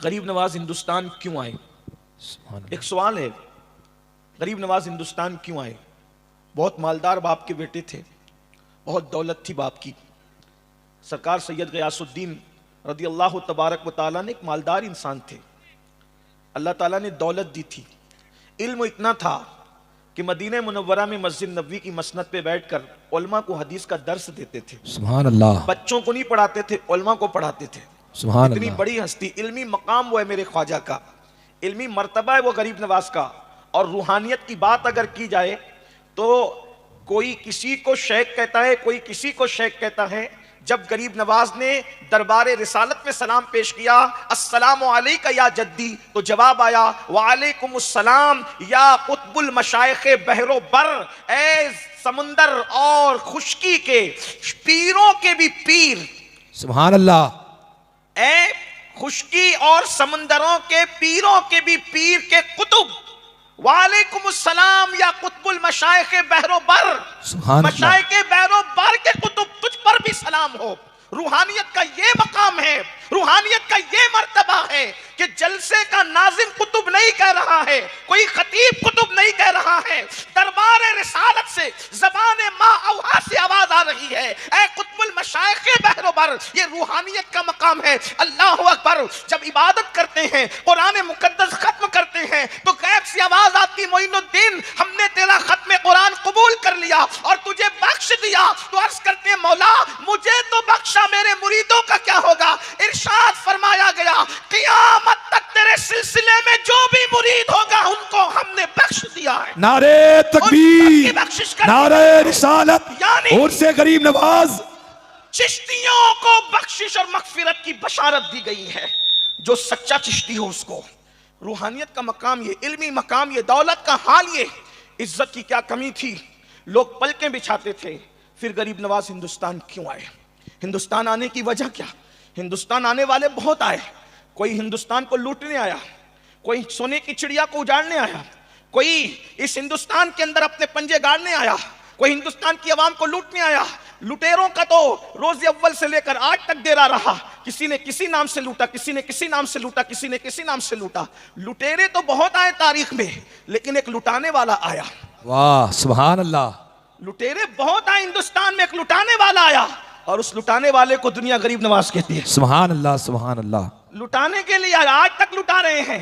غریب نواز ہندوستان کیوں آئے؟ ایک سوال ہے، غریب نواز ہندوستان کیوں آئے؟ بہت مالدار باپ کے بیٹے تھے، بہت دولت تھی باپ کی۔ سرکار سید غیاث الدین رضی اللہ تبارک و تعالیٰ نے ایک مالدار انسان تھے، اللہ تعالیٰ نے دولت دی تھی، علم اتنا تھا کہ مدینہ منورہ میں مسجد نبوی کی مسند پہ بیٹھ کر علماء کو حدیث کا درس دیتے تھے۔ سبحان اللہ۔ بچوں کو نہیں پڑھاتے تھے، علماء کو پڑھاتے تھے۔ سبحان اتنی اللہ۔ بڑی ہستی، علمی مقام وہ ہے میرے خواجہ کا، علمی مرتبہ ہے وہ غریب نواز کا۔ اور روحانیت کی بات اگر کی جائے تو کوئی کسی کو شیخ کہتا ہے، کوئی کسی کو شیخ کہتا ہے۔ جب غریب نواز نے دربار رسالت میں سلام پیش کیا، السلام علیکہ یا جدی، تو جواب آیا وعلیکم السلام یا قطب المشائخ بحر و بر، اے سمندر اور خشکی کے پیروں کے بھی پیر۔ سبحان اللہ۔ اے خشکی اور سمندروں کے پیروں کے بھی پیر کے قطب، وعلیکم السلام یا قطب المشائخ بحر و بر، سبحان اللہ۔ مشائخ بحر و بر کے قطب، تجھ پر بھی سلام ہو۔ روحانیت کا یہ مقام ہے، روحانیت کا یہ مرتبہ ہے کہ جلسے کا ناظم قطب نہیں کہہ رہا ہے، کوئی خطیب قطب نہیں کہہ رہا ہے، دربار رسالت سے زبان ما اوحا سے آواز آ رہی ہے، اے قطب المشائخ بحر و بر۔ یہ روحانیت کا مقام ہے۔ اللہ اکبر۔ جب عبادت کرتے ہیں، قرآن مقدس ختم کرتے ہیں تو غیب سے آواز آتی، معین الدین ہم نے تیرا ختم قرآن قبول کر لیا اور تجھے بخش دیا۔ تو عرض کرتے ہیں مولا مجھے تو بخشا، میرے مریدوں کا کیا ہوگا؟ ارشاد فرمایا گیا قیامت تک تیرے سلسلے میں جو بھی مرید ہوگا ان کو ہم نے بخش دیا ہے۔ نعرہ تکبیر، نعرہ رسالت، یعنی اور سے غریب نواز۔ چشتیوں کو بخشش اور مغفرت کی بشارت دی گئی ہے، جو سچا چشتی ہو اس کو۔ روحانیت کا مقام یہ، علمی مقام یہ، دولت کا حال یہ۔ عزت کی کیا کمی تھی، لوگ پلکیں بچھاتے تھے۔ پھر غریب نواز ہندوستان کیوں آئے؟ ہندوستان آنے کی وجہ کیا؟ ہندوستان آنے والے بہت آئے، کوئی ہندوستان کو لوٹنے آیا، کوئی سونے کی چڑیا کو اجاڑنے آیا، کوئی اس ہندوستان کے اندر اپنے پنجے گاڑنے آیا، کوئی ہندوستان کی عوام کو لوٹنے آیا۔ لٹیروں کا تو روز اول سے لے کر آج تک ڈیرا رہا، کسی نے کسی نام سے لوٹا، کسی نے کسی نام سے لوٹا، کسی نے کسی نام سے لوٹا۔ لٹیرے تو بہت آئے تاریخ میں، لیکن ایک لٹانے والا آیا۔ واہ سبحان اللہ۔ لٹیرے بہت آئے ہندوستان میں، ایک لٹانے والا آیا، اور اس لٹانے والے کو دنیا غریب نواز کہتی ہے۔ سبحان اللہ سبحان اللہ۔ لٹانے کے لیے آج تک لٹا رہے ہیں،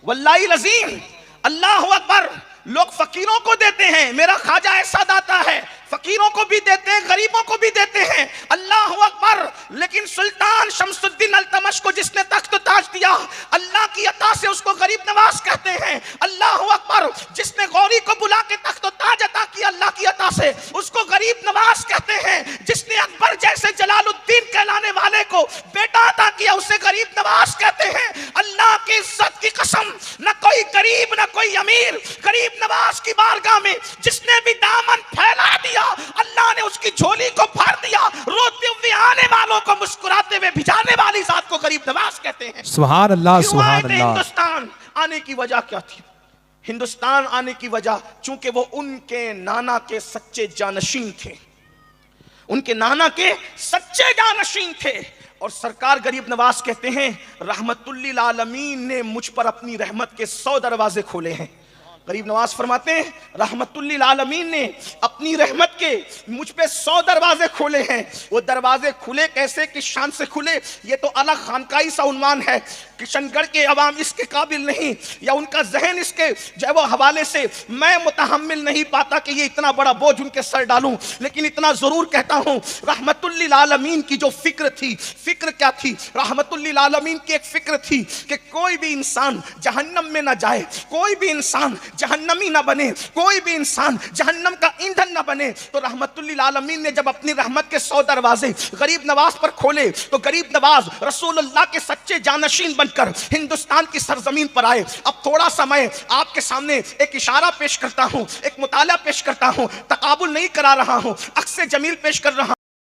واللہ العظیم۔ اللہ اکبر۔ لوگ فقیروں کو دیتے ہیں، میرا خواجہ ایسا داتا ہے، فقیروں کو بھی دیتے ہیں، غریبوں کو بھی دیتے ہیں، اللہ اکبر۔ لیکن سلطان شمس الدین التمش کو جس نے تخت و تاج دیا، اللہ کی عطا سے اس کو غریب نواز کہتے ہیں، اللہ اکبر۔ جس نے غوری کو بلا کے تخت و تاج عطا کیا اللہ کی عطا سے، اس کو غریب نواز کہتے ہیں۔ جس نے اکبر جیسے جلال الدین کہلانے والے کو بیٹا عطا کیا، اسے غریب نواز کہتے ہیں۔ اللہ کی عزت کی قسم، نہ کوئی غریب نہ کوئی امیر، غریب نواز کی بارگاہ میں جس نے بھی دامن پھیلا دیا، اللہ نے اس کی جھولی کو بھر دیا۔ روتے ہوئے آنے والوں کو مسکراتے ہوئے بھجانے والی ذات کو غریب نواز کہتے ہیں۔ سبحان اللہ کیوں آئے سبحان تھے اللہ۔ ہندوستان آنے کی وجہ کیا تھی؟ ہندوستان آنے کی وجہ چونکہ وہ ان کے نانا کے سچے جانشین تھے، ان کے نانا کے سچے جانشین تھے۔ اور سرکار غریب نواز کہتے ہیں رحمت للعالمین نے مجھ پر اپنی رحمت کے 100 دروازے کھولے ہیں۔ غریب نواز فرماتے ہیں رحمت للعالمین نے اپنی رحمت کے مجھ پہ 100 دروازے کھولے ہیں۔ وہ دروازے کھلے کیسے، کس شان سے کھلے، یہ تو الگ خانقاہی سا عنوان ہے۔ کشن گڑھ کے عوام اس کے قابل نہیں، یا ان کا ذہن اس کے جو وہ حوالے سے میں متحمل نہیں پاتا کہ یہ اتنا بڑا بوجھ ان کے سر ڈالوں، لیکن اتنا ضرور کہتا ہوں رحمت للعالمین کی جو فکر تھی، فکر کیا تھی؟ رحمت للعالمین کی ایک فکر تھی کہ کوئی بھی انسان جہنم میں نہ جائے، کوئی بھی انسان جہنمی نہ بنے، کوئی بھی انسان جہنم کا ایندھن نہ بنے۔ تو رحمت للعالمین نے جب اپنی رحمت کے 100 دروازے غریب نواز پر کھولے تو غریب نواز رسول اللہ کے سچے جانشین بن کر ہندوستان کی سرزمین پر آئے۔ اب تھوڑا سا میں آپ کے سامنے ایک اشارہ پیش کرتا ہوں، ایک مطالعہ پیش کرتا ہوں، تقابل نہیں کرا رہا ہوں، عکس جمیل پیش کر رہا ہوں۔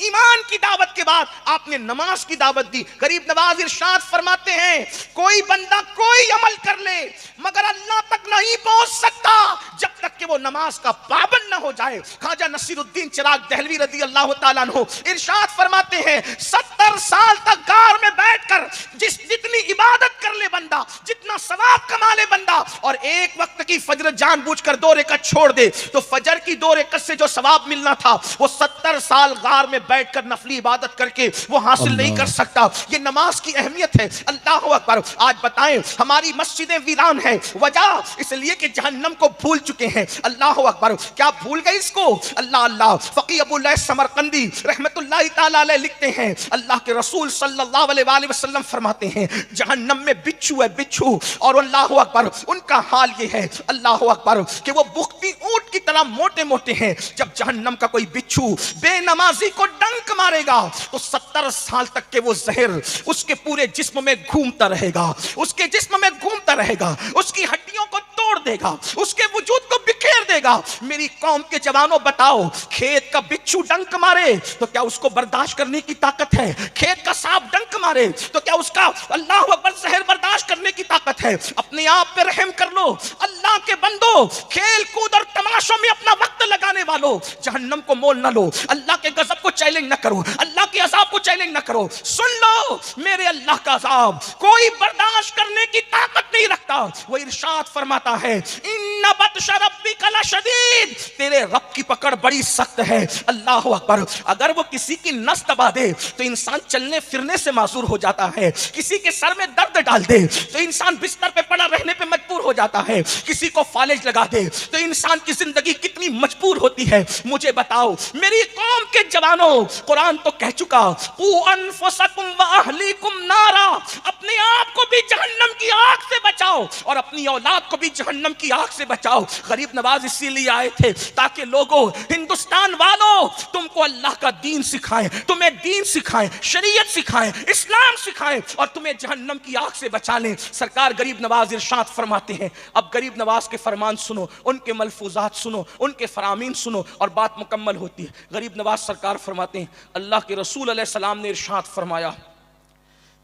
ایمان کی دعوت کے بعد آپ نے نماز کی دعوت دی. غریب نواز ارشاد فرماتے ہیں کوئی بندہ کوئی عمل کر لے مگر اللہ تک نہیں پہنچ سکتا جب تک کہ وہ نماز کا پابند نہ ہو جائے. خواجہ نصیر الدین چراغ دہلوی رضی اللہ تعالیٰ عنہ ارشاد فرماتے ہیں 70 سال تک غار میں بیٹھ کر جتنی عبادت کر لے بندہ, جتنا ثواب کما لے بندہ, اور ایک وقت کی فجر جان بوجھ کر 2 رکعت چھوڑ دے تو فجر کی 2 رکعت سے جو ثواب ملنا تھا وہ 70 سال غار میں بیٹھ کر نفلی عبادت کر کے وہ حاصل نہیں کر سکتا. یہ نماز کی اہمیت ہے. اللہ اکبر. آج بتائیں ہماری مسجدیں ویران ہیں, وجہ اس لیے کہ جہنم کو بھول چکے ہیں. اللہ اکبر. کیا بھول گئے اس کو؟ اللہ اللہ. فقی ابو اللہ سمرقندی رحمت اللہ تعالی علیہ لکھتے ہیں اللہ کے رسول صلی اللہ علیہ وآلہ وسلم فرماتے ہیں جہنم میں بچھو ہے, بچھو, اور اللہ اکبر ان کا حال یہ ہے اللہ اکبر کہ وہ بختی اونٹ کی طرح موٹے موٹے ہیں. جب جہنم کا کوئی بچھو بے نمازی کو ڈنک مارے گا تو 70 سال تک کے وہ زہر اس کے پورے جسم میں گھومتا رہے گا, اس کے جسم میں گھومتا رہے گا, اس کی ہڈیوں کو توڑ دے گا, اس کے وجود کو بکھیر دے گا. میری قوم کے جوانوں بتاؤ کھیت کا بچھو ڈنک مارے تو کیا اس کو برداشت کرنے کی طاقت ہے؟ کھیت کا سانپ ڈنک مارے تو کیا اس کا اللہ اکبر زہر برداشت کرنے کی طاقت ہے؟ اپنے آپ پہ رحم کر لو اللہ کے بندو. کھیل کود اور تماشوں میں اپنا وقت لگانے والوں جہنم کو مول نہ لو, اللہ کے غضب کو چیلنج نہ کرو, اللہ کے عذاب کو چیلنج نہ کرو. سن لو میرے اللہ کا عذاب کوئی برداشت کرنے کی طاقت نہیں رکھتا. وہ ارشاد فرماتا ہے ان بطش ربک لشدید, تیرے رب کی پکڑ بڑی سخت ہے. اللہ اکبر. اگر وہ کسی کی نس دبا دے تو انسان چلنے پھرنے سے معذور ہو جاتا ہے, کسی کے سر میں درد ڈال دے تو انسان بستر پہ پڑا رہنے پہ مجبور ہو جاتا ہے, کسی کو فالج لگا دے تو انسان کی زندگی کتنی مجبور ہوتی ہے. مجھے بتاؤ میری قوم کے جوانوں, قرآن تو کہہ چکا قوا انفسکم واہلیکم نارا, اپنے آپ کو بھی جہنم کی آگ سے بچاؤ اور اپنی اولاد کو بھی جہنم کی آگ سے بچاؤ. غریب نواز اسی لیے آئے تھے تاکہ لوگوں, ہندوستان والوں, تم کو اللہ کا دین سکھائیں, تمہیں دین سکھائیں, شریعت سکھائیں, اسلام سکھائیں اور تمہیں جہنم کی آگ سے بچا لیں. سرکار غریب نواز ارشاد فرماتے ہیں, اب غریب نواز کے فرمان سنو, ان کے ملفوظات سنو, ان کے فرامین سنو اور بات مکمل ہوتی ہے. غریب نواز سرکار فرماتے ہیں اللہ کے رسول علیہ السلام نے ارشاد فرمایا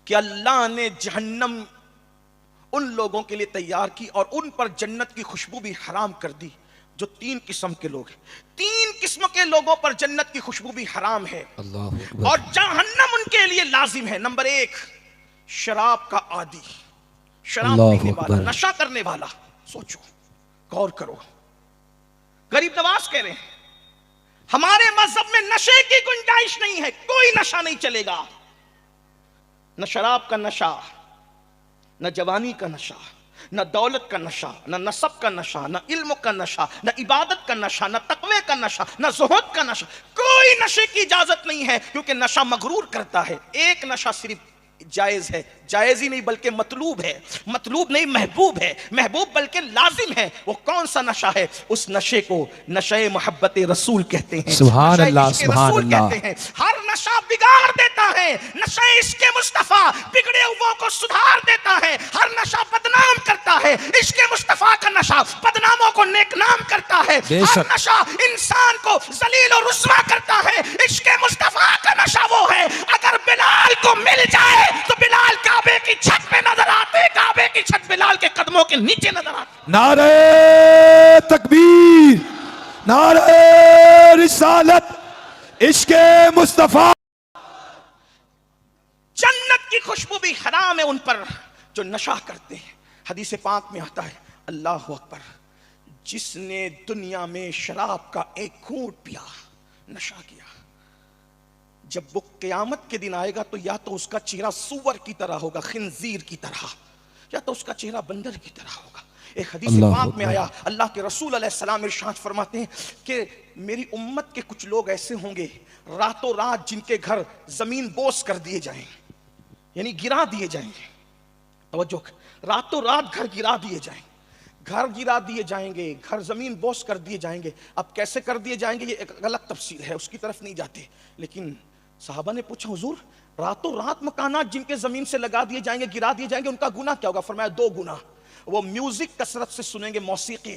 کہ اللہ نے جہنم ان لوگوں کے لیے تیار کی اور ان پر جنت کی خوشبو بھی حرام کر دی جو 3 قسم کے لوگ ہیں. 3 قسم کے لوگوں پر جنت کی خوشبو بھی حرام ہے اور جہنم ان کے لیے لازم ہے. نمبر 1 شراب کا عادی, شراب پینے والا, نشہ کرنے والا. سوچو, غور کرو. غریب نواز کہہ رہے ہیں ہمارے مذہب میں نشے کی گنجائش نہیں ہے, کوئی نشہ نہیں چلے گا. نہ شراب کا نشہ, نہ جوانی کا نشہ, نہ دولت کا نشہ, نہ نسب کا نشہ, نہ علم کا نشہ, نہ عبادت کا نشہ, نہ تقوی کا نشہ, نہ زہد کا نشہ. کوئی نشے کی اجازت نہیں ہے کیونکہ نشہ مغرور کرتا ہے. ایک نشہ صرف جائز ہے, جائز ہی نہیں بلکہ مطلوب ہے, مطلوب نہیں محبوب ہے, محبوب بلکہ لازم ہے. وہ کون سا نشہ ہے؟ اس نشے کو نشہ محبت رسول کہتے ہیں, سبحان اللہ, سبحان اللہ. کہتے ہیں. ہر نشہ بگاڑ دیتا ہے, نشہ عشق مصطفیٰ بگڑے ہوئوں کو سدھار دیتا ہے. ہر نشہ بدنام کرتا ہے, عشق مصطفیٰ کا نشہ بدناموں کو نیک نام کرتا ہے. ہر نشہ انسان کو ذلیل و رسوا کرتا ہے. عشق مصطفیٰ کا نشہ وہ ہے اگر بلال کو مل جائے تو بلال کعبے کی چھت پہ نظر آتے, کعبے کی چھت بلال کے قدموں کے نیچے نظر آتے. نعرہ تکبیر, نعرہ رسالت, عشق مصطفیٰ. جنت کی خوشبو بھی حرام ہے ان پر جو نشہ کرتے ہیں. حدیث پاک میں آتا ہے اللہ اکبر, جس نے دنیا میں شراب کا ایک گھونٹ پیا, نشہ کیا, جب وہ قیامت کے دن آئے گا تو یا تو اس کا چہرہ سور کی طرح ہوگا, خنزیر کی طرح, یا تو اس کا چہرہ بندر کی طرح ہوگا. ایک حدیث پاک میں آیا اللہ کے رسول علیہ السلام ارشاد فرماتے ہیں کہ میری امت کے کچھ لوگ ایسے ہوں گے راتوں رات جن کے گھر زمین بوس کر دیے جائیں, یعنی گرا دیے جائیں گے. توجہ, راتوں رات گھر گرا دیے جائیں, گھر گرا دیے جائیں گے, گھر زمین بوس کر دیے جائیں گے. اب کیسے کر دیے جائیں گے یہ ایک غلط تفصیل ہے, اس کی طرف نہیں جاتے. لیکن صحابہ نے پوچھا حضور راتوں رات مکانات جن کے زمین سے لگا دیے جائیں گے, گرا دیے جائیں گے, ان کا گناہ کیا ہوگا؟ فرمایا 2 گناہ. وہ میوزک کثرت سے سنیں گے, موسیقی,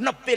90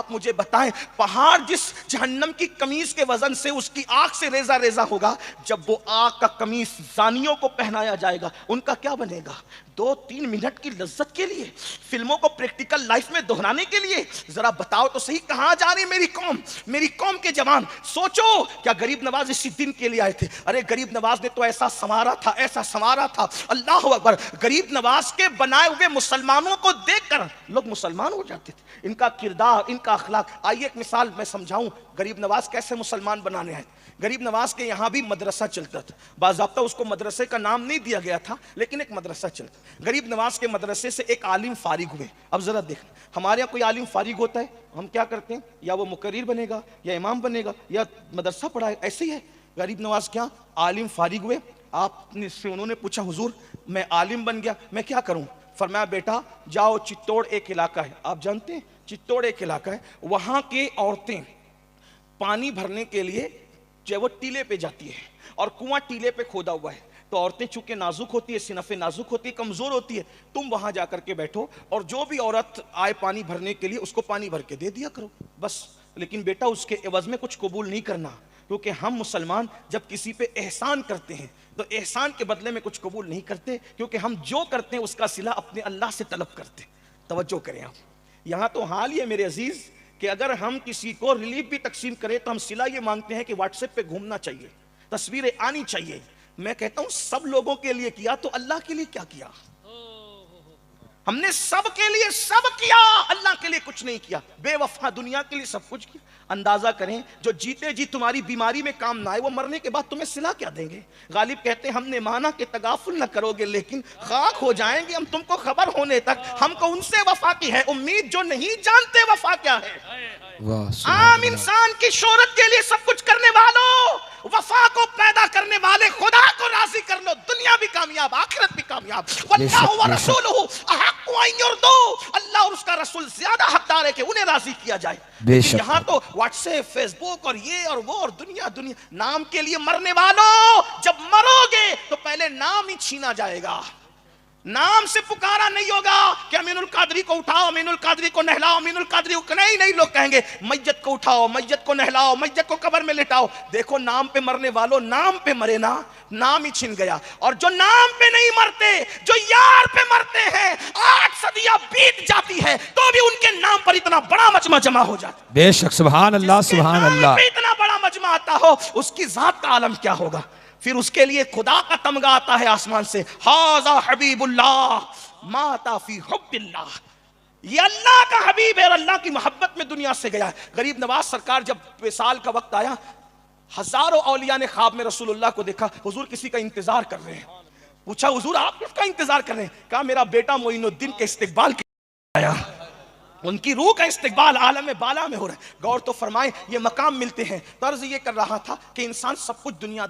آپ مجھے بتائیں پہاڑ جس جہنم کی قمیص کے وزن سے اس کی آنکھ سے ریزہ ریزہ ہوگا، جب وہ آنکھ کا قمیص زانیوں کو پہنایا جائے گا ان کا کیا بنے گا؟ 2-3 منٹ کی لذت کے لیے، فلموں کو پریکٹیکل لائف میں دہرانے کے لیے. ذرا بتاؤ تو صحیح کہاں جا رہی میری قوم کے جوان؟ سوچو، کیا غریب نواز اسی دن کے لیے آئے تھے؟ ارے غریب نواز نے تو ایسا سنوارا تھا. اللہ اکبر. غریب نواز کے بنائے ہوئے مسلمانوں کو دیکھ کر لوگ مسلمان ہو جاتے تھے. ان کا کردار، ان کا اخلاق. آئیے ایک مثال میں سمجھاؤں غریب نواز کیسے مسلمان بنانے آئے. غریب نواز کے یہاں بھی مدرسہ چلتا تھا، باضابطہ اس کو مدرسے کا نام نہیں دیا گیا تھا لیکن ایک مدرسہ چلتا. غریب نواز کے مدرسے سے ایک عالم فارغ ہوئے. اب ذرا دیکھیں، ہمارے یہاں کوئی عالم فارغ ہوتا ہے ہم کیا کرتے ہیں؟ یا وہ مقرر بنے گا، یا امام بنے گا، یا مدرسہ پڑھائے. ایسے ہی ہے. غریب نواز کیا عالم فارغ ہوئے. انہوں نے پوچھا حضور میں عالم بن گیا میں کیا کروں؟ فرمایا بیٹا جاؤ، چتوڑ ایک علاقہ ہے، آپ جانتے ہیں چتوڑ ایک علاقہ ہے، وہاں کے عورتیں پانی بھرنے کے لیے جو وہ ٹیلے پہ جاتی ہے اور کنواں ٹیلے پہ کھودا ہوا ہے. تو عورتیں چونکہ نازک ہوتی ہے، صنف نازک ہوتی ہے، کمزور ہوتی ہے، تم وہاں جا کر کے بیٹھو اور جو بھی عورت آئے پانی بھرنے کے لیے اس کو پانی بھر کے دے دیا کرو بس. لیکن بیٹا اس کے عوض میں کچھ قبول نہیں کرنا، کیونکہ ہم مسلمان جب کسی پہ احسان کرتے ہیں تو احسان کے بدلے میں کچھ قبول نہیں کرتے، کیونکہ ہم جو کرتے ہیں اس کا صلہ اپنے اللہ سے طلب کرتے. توجہ کریں آپ. یہاں تو حال ہی ہے میرے عزیز کہ اگر ہم کسی کو ریلیف بھی تقسیم کریں تو ہم صلہ یہ مانگتے ہیں کہ واٹس ایپ پہ گھومنا چاہیے، تصویریں آنی چاہیے. میں کہتا ہوں سب لوگوں کے لیے کیا تو اللہ کے لیے کیا کیا؟ ہم نے سب کے لیے سب کیا، اللہ کے لیے کچھ نہیں کیا. بے وفا دنیا کے لیے سب کچھ کیا. اندازہ کریں جو جیتے جی تمہاری بیماری میں کام نہ آئے وہ مرنے کے بعد تمہیں صلہ کیا دیں گے؟ غالب کہتے ہیں ہم نے مانا کہ تغافل نہ کرو گے لیکن خاک ہو جائیں گے ہم تم کو خبر ہونے تک. ہم کو ان سے وفا کی ہے امید جو نہیں جانتے وفا کیا ہے. عام انسان کی شہرت کے لیے سب کچھ کرنے والوں، وفا کو پیدا کرنے والے خدا کو راضی کر لو، دنیا بھی کامیاب آخرت بھی کامیاب. واللہ ورسولہ احق ان یرضوا، اللہ اور اس کا رسول زیادہ حقدار ہے کہ انہیں راضی کیا جائے. یہاں تو واٹس ایپ، فیس بک اور یہ اور وہ اور دنیا نام کے لیے مرنے والوں جب مرو گے تو پہلے نام ہی چھینا جائے گا. نام سے پکارا نہیں ہوگا کہ امین القادری کو اٹھاؤ، امین القادری کو نہلاؤ، امین القادری کو نہیں. لوگ کہیں گے میت کو اٹھاؤ، میت کو نہلاؤ، میت کو قبر میں لٹاؤ. دیکھو نام پہ مرنے والوں نام پہ مرے نا، نام ہی چھن گیا. اور جو نام پہ نہیں مرتے، جو یار پہ مرتے ہیں، 8 صدیاں بیت جاتی ہے تو بھی ان کے نام پر اتنا بڑا مجمع جمع ہو جاتا. بے شک سبحان اللہ سبحان اللہ. اتنا بڑا مجمع آتا ہو اس کی ذات کا عالم کیا ہوگا. پھر اس کے لیے خدا کا تمغہ آتا ہے آسمان سے، ھذا حبیب اللہ مات فی حب اللہ. یہ اللہ کا حبیب ہے اور اللہ کی محبت میں دنیا سے گیا ہے. غریب نواز سرکار جب وصال کا وقت آیا، ہزاروں اولیاء نے خواب میں رسول اللہ کو دیکھا. حضور کسی کا انتظار کر رہے ہیں. پوچھا حضور آپ کس کا انتظار کر رہے ہیں؟ کہا میرا بیٹا معین الدین کے استقبال کے آیا، ان کی روح کا استقبال عالم بالا میں ہو رہا ہے. غور تو فرمائیں یہ مقام ملتے ہیں. طرز یہ کر رہا تھا کہ انسان سب کچھ دنیا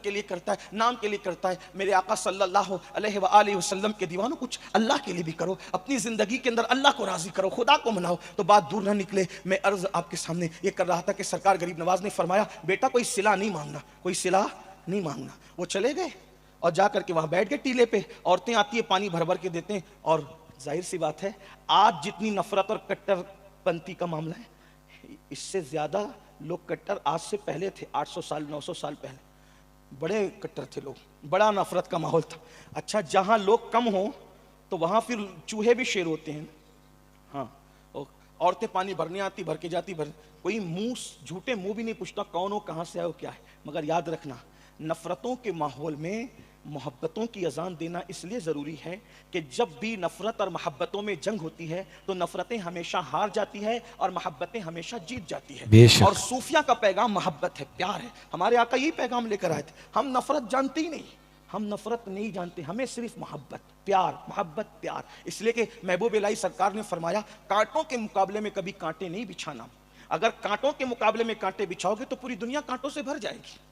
کے لیے کرتا ہے، نام کے لیے کرتا ہے. میرے آقا صلی اللہ علیہ وآلہ وسلم کے دیوانوں کچھ اللہ کے لیے بھی کرو، اپنی زندگی کے اندر اللہ کو راضی کرو، خدا کو مناؤ تو بات دور نہ نکلے. میں عرض آپ کے سامنے یہ کر رہا تھا کہ سرکار غریب نواز نے فرمایا بیٹا کوئی صلہ نہیں مانگنا، کوئی صلہ نہیں مانگنا. وہ چلے گئے اور جا کر کے وہاں بیٹھ گئے ٹیلے پہ. عورتیں آتی ہیں پانی بھر بھر کے دیتے ہیں. اور ظاہر سی بات ہے آج جتنی نفرت اور کٹر پنتی کا معاملہ ہے اس سے زیادہ لوگ کٹر آج سے پہلے تھے. 800 سال 900 سال پہلے بڑے کٹر تھے لوگ، بڑا نفرت کا ماحول تھا. اچھا جہاں لوگ کم ہوں تو وہاں پھر چوہے بھی شیر ہوتے ہیں. ہاں عورتیں پانی بھرنے آتی، بھر کے جاتی، کوئی منہ جھوٹے منہ بھی نہیں پوچھتا کون ہو کہاں سے آئے ہو کیا ہے. مگر یاد رکھنا نفرتوں کے ماحول میں محبتوں کی اذان دینا اس لیے ضروری ہے کہ جب بھی نفرت اور محبتوں میں جنگ ہوتی ہے تو نفرتیں ہمیشہ ہار جاتی ہے اور محبتیں ہمیشہ جیت جاتی ہے. اور صوفیہ کا پیغام محبت ہے، پیار ہے. ہمارے آقا یہی پیغام لے کر آئے تھے. ہم نفرت جانتے ہی نہیں، ہم نفرت نہیں جانتے، ہمیں صرف محبت، پیار، محبت، پیار. اس لیے کہ محبوب الہی سرکار نے فرمایا کانٹوں کے مقابلے میں کبھی کانٹے نہیں بچھانا. اگر کانٹوں کے مقابلے میں کانٹے بچھاؤ گے تو پوری دنیا کانٹوں سے بھر جائے گی.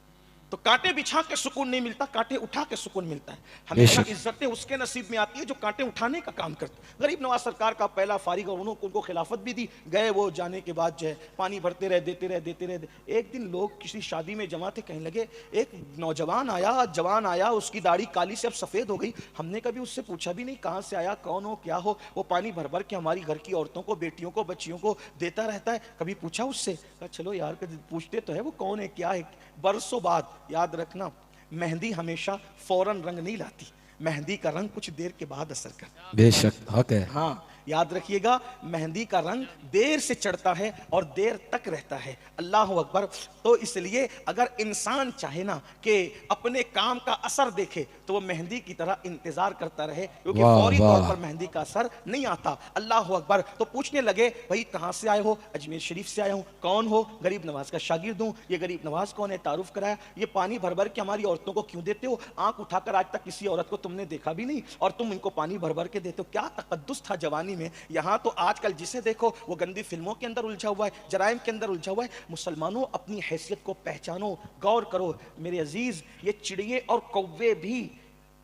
تو کانٹے بچھا کے سکون نہیں ملتا, کانٹے اٹھا کے سکون ملتا ہے. ہمیشہ عزتیں اس کے نصیب میں آتی ہے جو کانٹے اٹھانے کا کام کرتے. غریب نواز سرکار کا پہلا فارغ, اور ان کو خلافت بھی دی گئے. وہ جانے کے بعد جو ہے پانی بھرتے رہے, دیتے رہے. ایک دن لوگ کسی شادی میں جمع تھے, کہنے لگے ایک نوجوان آیا, جوان آیا, اس کی داڑھی کالی سے اب سفید ہو گئی. ہم نے کبھی اس سے پوچھا بھی نہیں کہاں سے آیا, کون ہو, کیا ہو. وہ پانی بھر بھر کے ہماری گھر کی عورتوں کو, بیٹیوں کو, بچیوں کو دیتا رہتا ہے. کبھی پوچھا اس سے؟ چلو یار پوچھتے تو ہے وہ کون ہے, کیا ہے. برسوں بعد یاد رکھنا, مہندی ہمیشہ فوراً رنگ نہیں لاتی, مہندی کا رنگ کچھ دیر کے بعد اثر کرتا ہے. بے شک حق ہے. ہاں یاد رکھیے گا, مہندی کا رنگ دیر سے چڑھتا ہے اور دیر تک رہتا ہے. اللہ اکبر. تو اس لیے اگر انسان چاہے نا کہ اپنے کام کا اثر دیکھے تو وہ مہندی کی طرح انتظار کرتا رہے, کیونکہ فوری طور پر مہندی کا اثر نہیں آتا. اللہ اکبر. تو پوچھنے لگے بھائی کہاں سے آئے ہو؟ اجمیر شریف سے آیا ہوں. کون ہو؟ غریب نواز کا شاگرد ہوں. یہ غریب نواز کون ہے؟ تعارف کرایا. یہ پانی بھر بھر کے ہماری عورتوں کو کیوں دیتے ہو؟ آنکھ اٹھا کر آج تک کسی عورت کو تم نے دیکھا بھی نہیں اور تم ان کو پانی بھر بھر کے دیتے ہو. کیا تقدس تھا جوانی میں. یہاں تو آج کل جسے دیکھو وہ گندی فلموں کے اندر الجھا ہوا ہے, جرائم کے اندر الجھا ہوا ہے. مسلمانوں اپنی حیثیت کو پہچانو, غور کرو. میرے عزیز, یہ چڑیے اور کوے بھی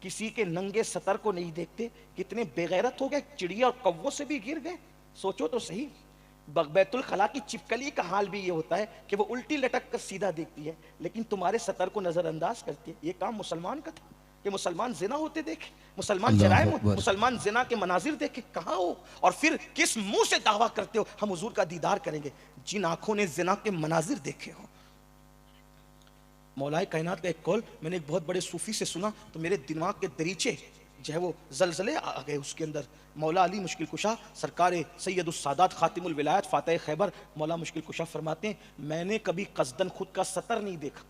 کسی کے ننگے سطر کو نہیں دیکھتے. کتنے بے غیرت ہو گئے, چڑیا اور کووں سے بھی گر گئے. سوچو تو صحیح. بیت الخلا کی چپکلی کا حال بھی یہ ہوتا ہے کہ وہ الٹی لٹک کر سیدھا دیکھتی ہے لیکن تمہارے سطر کو نظر انداز کرتی ہے. یہ کام مسلمان کا تھا کہ مسلمان زنا ہوتے دیکھے, مسلمان جرائم, مسلمان زنا کے مناظر دیکھے. کہاں ہو؟ اور پھر کس منہ سے دعویٰ کرتے ہو ہم حضور کا دیدار کریں گے جن آنکھوں نے زنا کے مناظر دیکھے ہو. مولا کائنات کا ایک قول میں نے ایک بہت بڑے صوفی سے سنا تو میرے دماغ کے دریچے جو ہے وہ زلزلے آ گئے اس کے اندر. مولا علی مشکل کشا سرکار سید السادات خاتم الولایت فاتح خیبر مولا مشکل کشا فرماتے ہیں میں نے کبھی قصدن خود کا سطر نہیں دیکھا.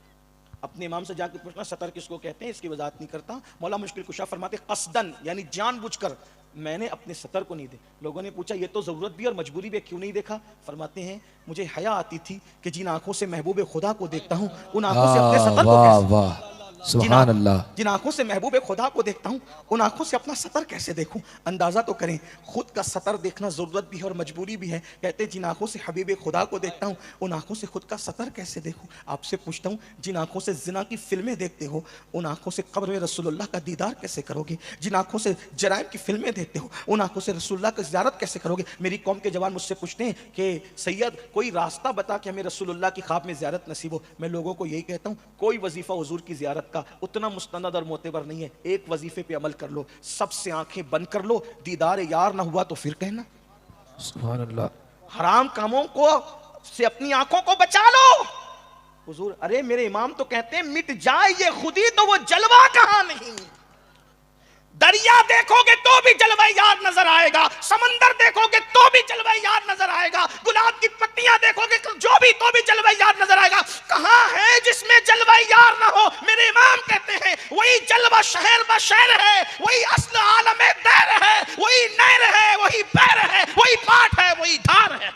اپنے امام سے جا کے پوچھنا سطر کس کو کہتے ہیں, اس کی وضاحت نہیں کرتا. مولا مشکل کشا فرماتے قصدن یعنی جان بوجھ کر میں نے اپنے سطر کو نہیں دیکھا. لوگوں نے پوچھا یہ تو ضرورت بھی اور مجبوری بھی, کیوں نہیں دیکھا؟ فرماتے ہیں مجھے حیا آتی تھی کہ جن آنکھوں سے محبوب خدا کو دیکھتا ہوں ان آنکھوں سے اپنے سطر کو کیسے, سبحان اللہ, جن آنکھوں سے محبوب خدا کو دیکھتا ہوں ان آنکھوں سے اپنا سطر کیسے دیکھوں. اندازہ تو کریں, خود کا سطر دیکھنا ضرورت بھی ہے اور مجبوری بھی ہے. کہتے ہیں جن آنکھوں سے حبیب خدا کو دیکھتا ہوں ان آنکھوں سے خود کا سطر کیسے دیکھوں. آپ سے پوچھتا ہوں جن آنکھوں سے زنا کی فلمیں دیکھتے ہو ان آنکھوں سے قبر رسول اللہ کا دیدار کیسے کرو گے؟ جن آنکھوں سے جرائم کی فلمیں دیکھتے ہو ان آنکھوں سے رسول اللہ کی زیارت کیسے کرو گے؟ میری قوم کے جوان مجھ سے پوچھتے ہیں کہ سید کوئی راستہ بتا کہ ہمیں رسول اللہ کی خواب میں زیارت نصیب ہو. میں لوگوں کو یہی کہتا ہوں کوئی وظیفہ حضور کی زیارت کا اتنا مستند اور معتبر نہیں ہے. ایک وظیفے پہ عمل کر لو, سب سے آنکھیں بند کر لو, دیدار یار نہ ہوا تو پھر کہنا. سبحان اللہ. حرام کاموں کو سے اپنی آنکھوں کو بچا لو. حضور ارے میرے امام تو کہتے ہیں مٹ جائے یہ خودی تو وہ جلوہ کہاں نہیں. دریا دیکھو گے تو بھی جلوہ یار نظر آئے گا, سمندر دیکھو گے تو بھی جلوہ یار نظر آئے گا, گلاب کی پتیاں دیکھو گے جو بھی تو بھی جلوہ یار نظر آئے گا. کہاں ہے جس میں جلوہ یار نہ ہو؟ میرے امام کہتے ہیں وہی جلوہ شہر بشہر ہے, وہی اصل عالم دیر ہے, وہی نہر ہے, وہی بیر ہے, وہی پاٹ ہے, وہی دھار ہے.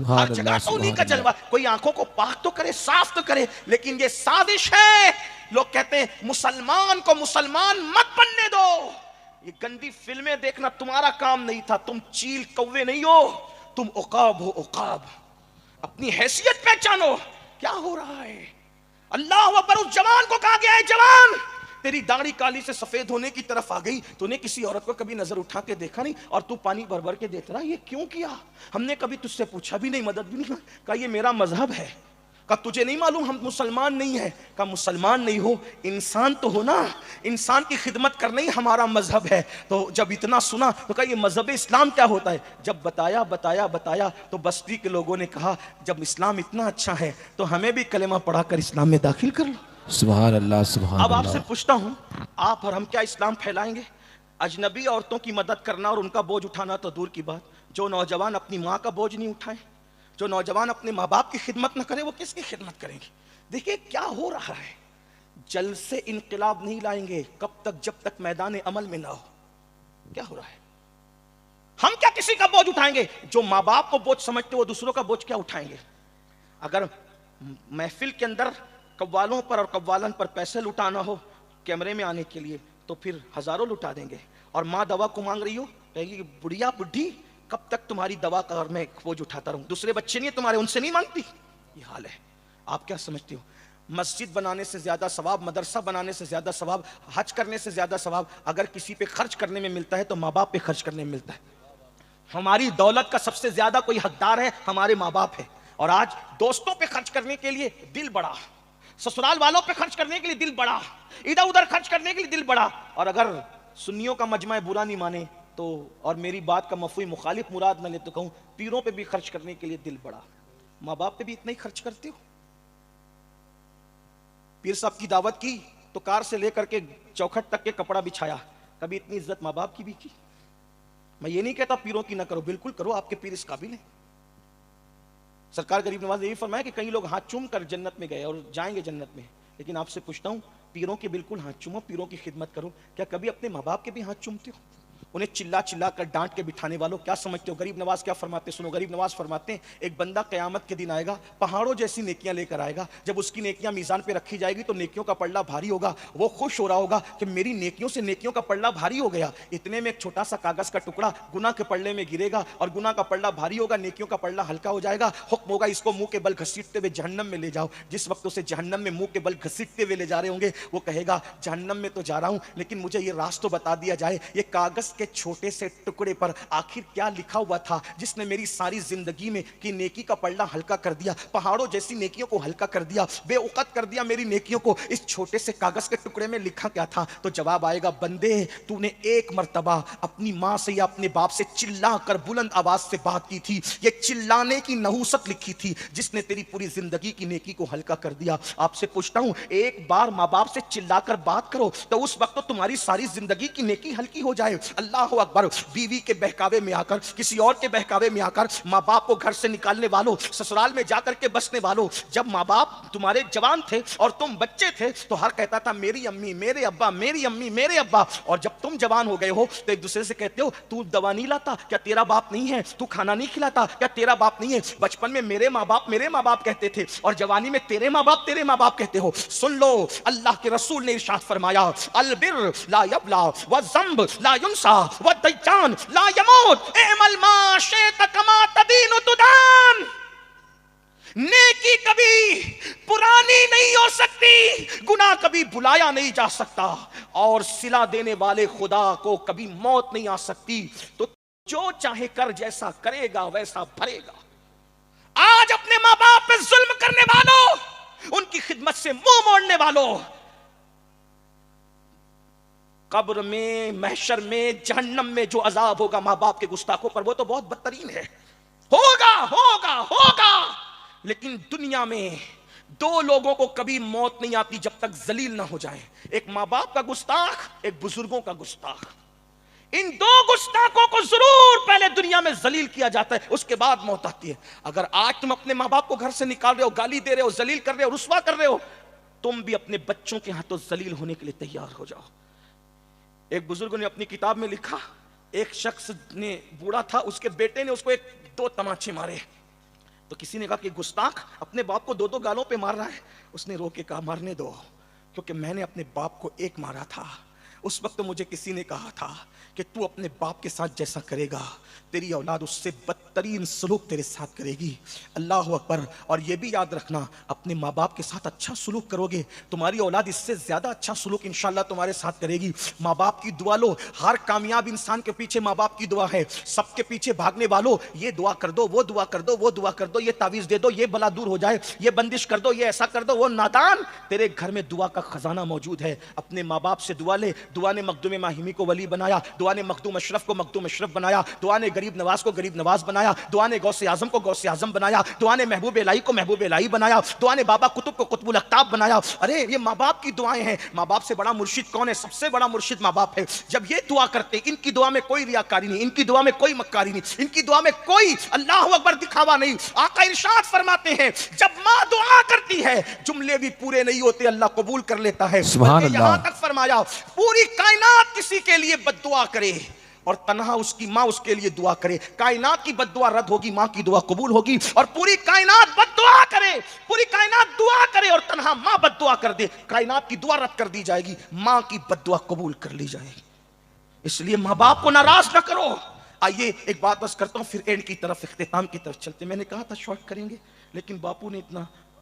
ہر جگہ تو انہی کا جلوہ. کوئی آنکھوں کو پاک تو کرے, صاف تو کرے, لیکن یہ سازش ہے. لوگ کہتے ہیں مسلمان کو مسلمان مت بننے دو. یہ گندی فلمیں دیکھنا تمہارا کام نہیں تھا. تم چیل کوے نہیں ہو, تم عقاب ہو, عقاب. اپنی حیثیت پہچانو. کیا ہو رہا ہے؟ اللہ اکبر. اس جوان کو کہا گیا ہے جوان تیری داڑھی کالی سے سفید ہونے کی طرف آ گئی, تو نے کسی عورت کو کبھی نظر اٹھا کے دیکھا نہیں اور تو پانی بھر بھر کے دیکھ رہا. یہ کیوں کیا؟ ہم نے کبھی تجھ سے پوچھا بھی نہیں, مدد بھی نہیں. کہا یہ میرا مذہب ہے. کہا تجھے نہیں معلوم ہم مسلمان نہیں ہیں؟ کہا مسلمان نہیں ہو انسان تو ہو نا, انسان کی خدمت کرنا ہی ہمارا مذہب ہے. تو جب اتنا سنا تو کہا یہ مذہب اسلام کیا ہوتا ہے؟ جب بتایا تو بستی کے لوگوں نے کہا جب اسلام اتنا اچھا ہے تو ہمیں بھی کلمہ پڑھا کر اسلام میں داخل کر لو. سبحان اللہ, سبحان اللہ. اب آپ سے پوچھتا ہوں آپ اور ہم کیا اسلام پھیلائیں گے؟ اجنبی عورتوں کی مدد کرنا اور ان کا بوجھ اٹھانا تو دور کی بات. جو نوجوان اپنی ماں کا بوجھ نہیں اٹھائے, جو نوجوان اپنے ماں باپ کی خدمت نہ کرے, وہ کس کی خدمت کریں گے؟ دیکھیں کیا ہو رہا ہے. جل سے انقلاب نہیں لائیں گے کب تک جب تک میدان عمل میں نہ ہو. کیا ہو رہا ہے؟ ہم کیا کسی کا بوجھ اٹھائیں گے؟ جو ماں باپ کو بوجھ سمجھتے وہ دوسروں کا بوجھ کیا اٹھائیں گے؟ اگر محفل کے اندر قوالوں پر اور قوالن پر پیسے لٹانا ہو کیمرے میں آنے کے لیے تو پھر ہزاروں لٹا دیں گے. اور ماں دوا کو مانگ رہی ہو کہے گی بڑھیا بڈھی کب تک تمہاری دوا کا اور میں بوجھ اٹھاتا رہوں, دوسرے بچے نہیں تمہارے ان سے نہیں مانگتی. یہ حال ہے. آپ کیا سمجھتے ہو مسجد بنانے سے زیادہ ثواب، مدرسہ بنانے سے زیادہ ثواب، حج کرنے سے زیادہ ثواب اگر کسی پہ خرچ کرنے میں ملتا ہے تو ماں باپ پہ خرچ کرنے میں ملتا ہے۔ ہماری دولت کا سب سے زیادہ کوئی حقدار ہے ہمارے ماں باپ ہے، اور آج دوستوں پہ خرچ کرنے کے لیے دل بڑا، سسرال والوں پہ خرچ کرنے کے لیے دل بڑا، ادھر ادھر خرچ کرنے کے لیے دل بڑا، اور اگر سنیوں کا مجمع برا نہیں مانے تو، اور میری بات کا مفہوم مخالف مراد نہ لے تو کہوں پیروں پہ بھی خرچ کرنے کے لیے دل بڑا۔ ماں باپ پہ بھی اتنا ہی خرچ کرتے ہو؟ پیر صاحب کی دعوت کی تو کار سے لے کر کے چوکھٹ تک کے کپڑا بچھایا، کبھی اتنی عزت ماں باپ کی بھی کی؟ میں یہ نہیں کہتا پیروں کی نہ کرو، بالکل کرو، آپ کے پیر اس قابل ہیں۔ سرکار غریب نواز نے یہ فرمایا کہ کئی لوگ ہاتھ چوم کر جنت میں گئے اور جائیں گے جنت میں، لیکن آپ سے پوچھتا ہوں پیروں کے بالکل ہاتھ چومو، پیروں کی خدمت کرو، کیا کبھی اپنے ماں باپ کے بھی ہاتھ چومتے ہو؟ انہیں چلا چلا کر ڈانٹ کے بٹھانے والوں کیا سمجھتے ہو غریب نواز کیا فرماتے؟ سنو، غریب نواز فرماتے ہیں ایک بندہ قیامت کے دن آئے گا، پہاڑوں جیسی نیکیاں لے کر آئے گا، جب اس کی نیکیاں میزان پہ رکھی جائے گی تو نیکیوں کا پلڑا بھاری ہوگا، وہ خوش ہو رہا ہوگا کہ میری نیکیوں سے نیکیوں کا پلڑا بھاری ہو گیا، اتنے میں ایک چھوٹا سا کاغذ کا ٹکڑا گناہ کے پلڑے میں گرے گا اور گناہ کا پلڑا بھاری ہوگا، نیکیوں کا پلڑا ہلکا ہو جائے گا، حکم ہوگا اس کو منہ کے بل گھسیٹتے ہوئے جہنم میں لے جاؤ۔ جس وقت اسے جہنم میں منہ کے بل گھسیٹتے ہوئے لے جا رہے ہوں گے وہ کہے گا جہنم میں تو جا رہا ہوں لیکن مجھے یہ راز تو بتا دیا جائے، یہ کاغذ کے چھوٹے سے ٹکڑے پر آخر کیا لکھا ہوا تھا جس نے میری ساری زندگی میں کی نیکی کا پلڑا ہلکا کر دیا، پہاڑوں جیسی نیکیوں کو ہلکا کر دیا، بے اوقت کر دیا میری نیکیوں کو، اس چھوٹے سے کاغذ کے ٹکڑے میں لکھا کیا تھا؟ تو جواب آئے گا بندے تو نے ایک مرتبہ اپنی ماں سے یا اپنے باپ سے چلا کر بلند آواز سے بات کی تھی، یہ چلانے کی نحوست لکھی تھی جس نے تیری پوری زندگی کی نیکی کو ہلکا کر دیا۔ آپ سے پوچھتا ہوں ایک بار ماں باپ سے چلا کر بات کرو تو اس وقت تو تمہاری ساری زندگی کی نیکی ہلکی ہو جائے۔ اللہ اکبر۔ بیوی کے بہکاوے میں آ کر، کسی اور کے بہکاوے میں آ کر، ماں باپ کو گھر سے نکالنے والوں، سسرال میں جا کر کے بسنے والوں، جب ماں باپ تمہارے جوان تھے اور تم بچے تھے تو ہر کہتا تھا میری امی میرے ابا، میری امی میرے ابا، اور جب تم جوان ہو گئے ہو تو ایک دوسرے سے کہتے ہو تو دوا نہیں لاتا کیا تیرا باپ نہیں ہے، تو کھانا نہیں کھلاتا کیا تیرا باپ نہیں ہے۔ بچپن میں میرے ماں باپ کہتے تھے اور جوانی میں تیرے ماں باپ کہتے ہو۔ سن لو اللہ کے رسول نے ارشاد فرمایا البر لا یبلا والذنب لا ینسا والدیان لا یموت اعمل ما شئت کما تدین تدان۔ نیکی کبھی پرانی نہیں ہو سکتی، گناہ کبھی بلایا نہیں جا سکتا، اور صلہ دینے والے خدا کو کبھی موت نہیں آ سکتی۔ تو جو چاہے کر، جیسا کرے گا ویسا بھرے گا۔ آج اپنے ماں باپ پہ ظلم کرنے والوں، ان کی خدمت سے منہ موڑنے والوں، قبر میں، محشر میں، جہنم میں جو عذاب ہوگا ماں باپ کے گستاخوں پر وہ تو بہت بدترین ہے، ہوگا۔ لیکن دنیا میں دو لوگوں کو کبھی موت نہیں آتی جب تک ذلیل نہ ہو جائیں، ایک ماں باپ کا گستاخ، ایک بزرگوں کا گستاخ۔ ان دو گستاخوں کو ضرور پہلے دنیا میں ذلیل کیا جاتا ہے، اس کے بعد موت آتی ہے۔ اگر آج تم اپنے ماں باپ کو گھر سے نکال رہے ہو، گالی دے رہے ہو، ذلیل کر رہے ہو، رسوا کر رہے ہو، تم بھی اپنے بچوں کے ہاتھوں ذلیل ہونے کے لیے تیار ہو جاؤ۔ ایک بزرگ نے اپنی کتاب میں لکھا ایک شخص نے، بوڑھا تھا، اس کے بیٹے نے اس کو دو تماچے مارے، تو کسی نے کہا کہ گستاخ اپنے باپ کو دو گالوں پہ مار رہا ہے۔ اس نے رو کے کہا مارنے دو، کیونکہ میں نے اپنے باپ کو ایک مارا تھا، اس وقت مجھے کسی نے کہا تھا کہ تو اپنے باپ کے ساتھ جیسا کرے گا تیری اولاد اس سے بدترین سلوک تیرے ساتھ کرے گی۔ اللہ اکبر۔ اور یہ بھی یاد رکھنا اپنے ماں باپ کے ساتھ اچھا سلوک کرو گے تمہاری اولاد اس سے زیادہ اچھا سلوک انشاءاللہ تمہارے ساتھ کرے گی۔ ماں باپ کی دعا لو، ہر کامیاب انسان کے پیچھے ماں باپ کی دعا ہے۔ سب کے پیچھے بھاگنے والوں یہ دعا کر دو، وہ دعا کر دو، وہ دعا کر دو، یہ تعویذ دے دو، یہ بلا دور ہو جائے، یہ بندش کر دو، یہ ایسا کر دو، وہ نادان، تیرے گھر میں دعا کا خزانہ موجود ہے۔ اپنے ماں باپ سے دعا لے۔ دعا نے مخدوم ماہمی کو ولی بنایا، دعا نے مخدوم اشرف کو مخدوم اشرف بنایا، دعا نے غریب نواز کو غریب نواز بنایا، دعا نے غوث اعظم کو غوث اعظم بنایا، دعا نے محبوب الہی کو محبوب الہی بنایا، دعا نے بابا قطب کو قطب الاقطاب بنایا۔ ارے یہ ماں باپ کی دعائیں ہیں۔ ماں باپ سے بڑا مرشد کون ہے؟ سب سے بڑا مرشد ماں باپ ہے۔ جب یہ دعا کرتے، ان کی دعا میں کوئی ریاکاری نہیں، ان کی دعا میں کوئی مکاری نہیں، ان کی دعا میں کوئی اللہ اکبر دکھاوا نہیں۔ آقا ارشاد فرماتے ہیں جب ماں دعا کرتی ہے جملے بھی پورے نہیں ہوتے اللہ قبول کر لیتا ہے۔ سبحان اللہ۔ یہاں تک فرمایا پوری کائنات کسی کے لیے بد دعا کرے اور تنہا اس کی ماں اس کے لیے دعا کرے، کائنات کی بد دعا رد ہوگی، ماں کی دعا قبول ہوگی۔ اور پوری کائنات بد دعا کرے، پوری کائنات دعا کرے اور تنہا ماں بد دعا کر دے، کائنات کی دعا رد کر دی جائے گی، ماں کی بد دعا قبول کر لی جائے گی۔ اس لیے ماں باپ کو ناراض نہ کرو۔ آئیے ایک بات بس کرتا ہوں پھر اینڈ کی طرف، اختتام کی طرف چلتے۔ میں نے کہا تھا شارٹ کریں گے لیکن باپو نے اتنا